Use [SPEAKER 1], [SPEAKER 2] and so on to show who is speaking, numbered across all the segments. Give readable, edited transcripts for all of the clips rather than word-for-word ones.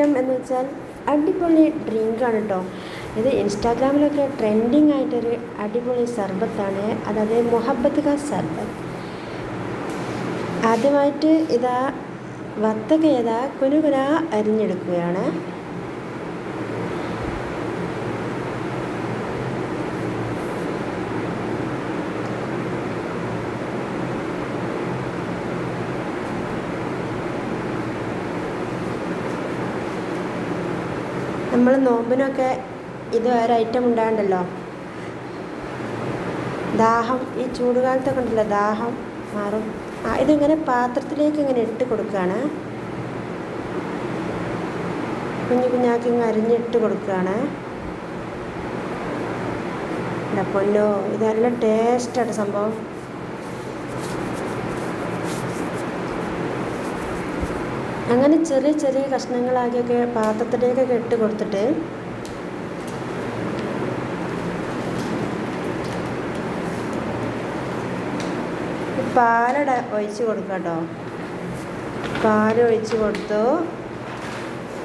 [SPEAKER 1] Item എന്ന് വെച്ചാൽ അടിപൊളി ഡ്രിങ്കാണ് കേട്ടോ. ഇത് ഇൻസ്റ്റാഗ്രാമിലൊക്കെ ട്രെൻഡിങ് ആയിട്ടൊരു അടിപൊളി സർബത്താണ്. അതായത് മുഹബത്ത് കാ സർബത്ത്. ആദ്യമായിട്ട് ഇതാ വത്തക്ക ഇതാ കുനുകുന അരിഞ്ഞെടുക്കുകയാണ്. നമ്മൾ നോമ്പിനൊക്കെ ഇത് ഒരു ഐറ്റം ഉണ്ടാകണ്ടല്ലോ, ദാഹം. ഈ ചൂടുകാലത്തൊക്കെ ഉണ്ടല്ലോ, ദാഹം മാറും. ഇതിങ്ങനെ പാത്രത്തിലേക്ക് ഇങ്ങനെ ഇട്ട് കൊടുക്കുകയാണ്. കുഞ്ഞു കുഞ്ഞാക്കി ഇങ്ങനെ അരിഞ്ഞിട്ട് കൊടുക്കുകയാണ്. എൻ്റെ പൊന്നോ, ഇത് നല്ല ടേസ്റ്റാണ് സംഭവം. അങ്ങനെ ചെറിയ ചെറിയ കഷ്ണങ്ങളാക്കിയൊക്കെ പാത്രത്തിലേക്കൊക്കെ ഇട്ട് കൊടുത്തിട്ട് പാലട ഒഴിച്ച് കൊടുക്കാം കേട്ടോ. പാൽ ഒഴിച്ച് കൊടുത്തു.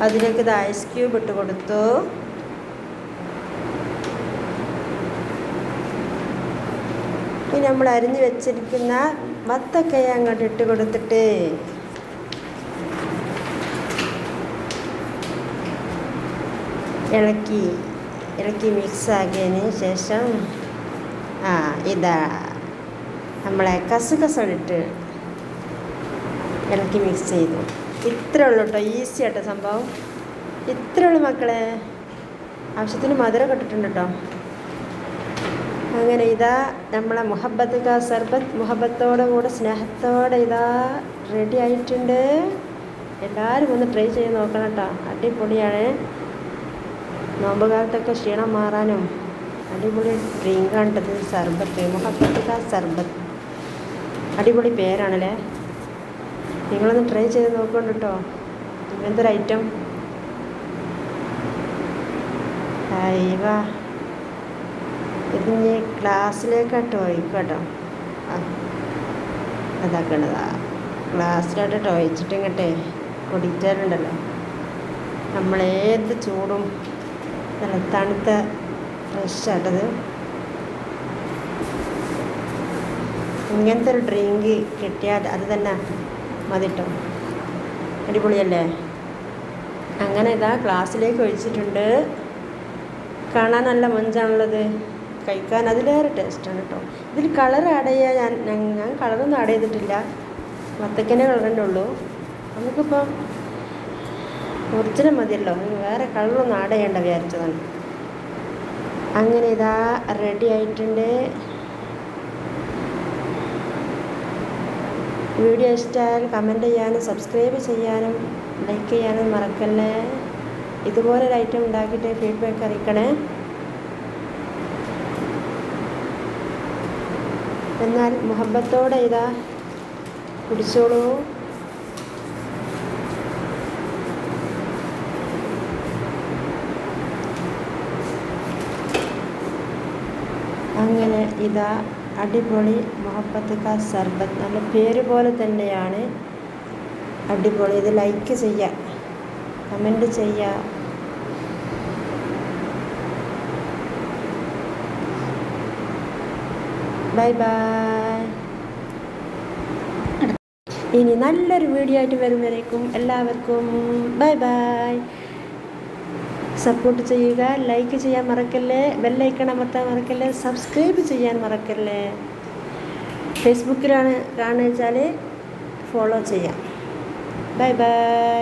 [SPEAKER 1] അതിലേക്ക് ഇത് ഐസ് ക്യൂബ് ഇട്ട് കൊടുത്തു. ഇനി നമ്മൾ അരിഞ്ഞ് വെച്ചിരിക്കുന്ന വത്തക്കയെ അങ്ങോട്ട് ഇട്ട് കൊടുത്തിട്ട് ഇളക്കി മിക്സ് ആക്കിയതിന് ശേഷം ഇതാ നമ്മളെ കസുകസോടിട്ട് ഇളക്കി മിക്സ് ചെയ്തു. ഇത്രേ ഉള്ളൂ കേട്ടോ, ഈസി ആട്ടോ സംഭവം. ഇത്രേ ഉള്ളൂ മക്കളെ. ആവശ്യത്തിന് മധുരം ഇട്ടിട്ടുണ്ട് കേട്ടോ. അങ്ങനെ ഇതാ നമ്മളെ മുഹബത്ത് കാ സർബത്ത് മുഹബത്തോടെ കൂടെ സ്നേഹത്തോടെ ഇതാ റെഡി ആയിട്ടുണ്ട്. എല്ലാവരും ഒന്ന് ട്രൈ ചെയ്ത് നോക്കണം കേട്ടോ. അടിപൊളിയാണ്. നോമ്പ് കാലത്തൊക്കെ ക്ഷീണം മാറാനും അടിപൊളി ഡ്രിങ്കാണിട്ടത് സർബത്ത്, മുഹബത്ത് കാ സർബത്ത്. അടിപൊളി പേരാണല്ലേ. നിങ്ങളൊന്ന് ട്രൈ ചെയ്ത് നോക്കുന്നുണ്ട് കേട്ടോ. ഇങ്ങനത്തെ ഒരു ഐറ്റം. വാ, ഇതിന് ഗ്ലാസ്സിലേക്കായിട്ട് ഒഴിക്കും കേട്ടോ. അതാക്കണതാ ഗ്ലാസ്സിലായിട്ട് ഒഴിച്ചിട്ട് ഇങ്ങോട്ടേ കുടിച്ചാലുണ്ടല്ലോ, നമ്മളേത് ചൂടും നല്ല തണുത്ത ഫ്രഷായിട്ടത്. ഇങ്ങനത്തെ ഒരു ഡ്രിങ്ക് കിട്ടിയാൽ അത് തന്നെ മതി കേട്ടോ. അടിപൊളിയല്ലേ. അങ്ങനെ ഇതാ ഗ്ലാസ്സിലേക്ക് ഒഴിച്ചിട്ടുണ്ട്. കാണാൻ നല്ല മൊഞ്ചാണുള്ളത്, കഴിക്കാൻ അതിലേറെ ടേസ്റ്റാണ് കേട്ടോ. ഇതിൽ കളർ ആഡ് ചെയ്യാൻ ഞാൻ കളറൊന്നും ആഡ് ചെയ്തിട്ടില്ല. വത്തക്കൻ്റെ കളറേ ഉള്ളൂ. നമുക്കിപ്പം ഒറിജിനൽ മതിയല്ലോ, വേറെ കളറൊന്നും ആഡ് ചെയ്യേണ്ട വിചാരിച്ചതാണ്. അങ്ങനെ ഇതാ റെഡി ആയിട്ടുണ്ട്. വീഡിയോ ഇഷ്ടമായാൽ കമൻറ്റ് ചെയ്യാനും സബ്സ്ക്രൈബ് ചെയ്യാനും ലൈക്ക് ചെയ്യാനും മറക്കല്ലേ. ഇതുപോലൊരു ഐറ്റം ഉണ്ടാക്കിയിട്ട് ഫീഡ്ബാക്ക് അറിയിക്കണേ. എന്നാൽ മുഹബത്തോടെ ഇതാ കുടിച്ചോളൂ. അങ്ങനെ ഇതാ അടിപൊളി മുഹബത്ത് കാ സർബത്ത്. നല്ല പേര് പോലെ തന്നെയാണ്, അടിപൊളി. ഇത് ലൈക്ക് ചെയ്യുക, കമൻറ്റ് ചെയ്യുക. Bye bye. ഇനി നല്ലൊരു വീഡിയോ ആയിട്ട് വരുമ്പോഴേക്കും എല്ലാവർക്കും ബൈ ബൈ. സപ്പോർട്ട് ചെയ്യുക, ലൈക്ക് ചെയ്യാൻ മറക്കല്ലേ, ബെല്ലൈക്കൺ അമർത്താൻ മറക്കല്ലേ, സബ്സ്ക്രൈബ് ചെയ്യാൻ മറക്കല്ലേ. ഫേസ്ബുക്കിലാണ് കാണുക വെച്ചാൽ ഫോളോ ചെയ്യാം. Bye bye.